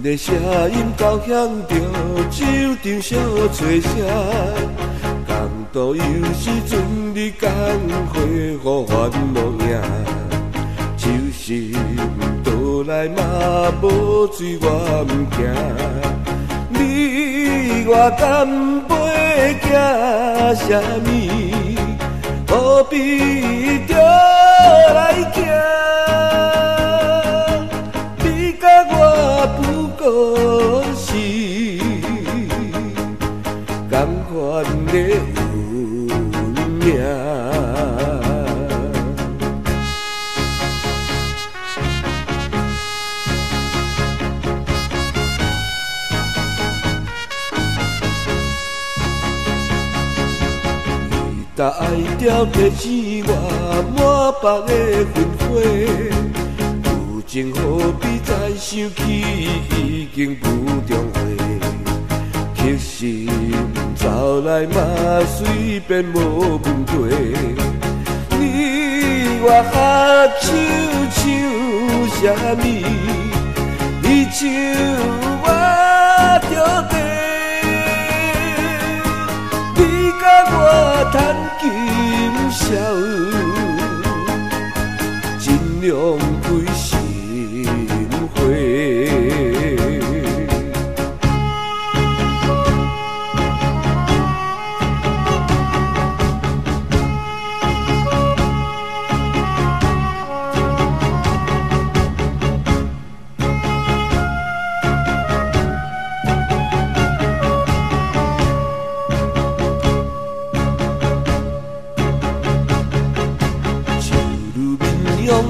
个声音交响着手中小吹声，共度有时阵你讲花予烦恼影，就是倒来嘛无水我毋惊，你我甘陪行啥物，何必着来惊？你甲我不过是同款的运命。甲爱条提醒我满腹的愤火，有情何必再想起，已经不重要。其实走来嘛随便无问题，你我合手唱啥物，你唱我着地。我弹琴箫，尽量开心花。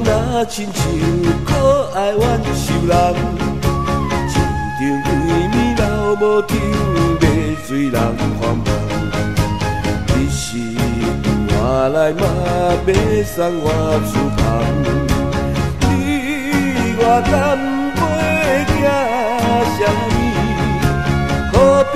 若亲像可爱怨愁人，树顶规暝老无听，迷水人繁忙。你是换来嘛要送我出旁，你我甘陪行啥物，何必？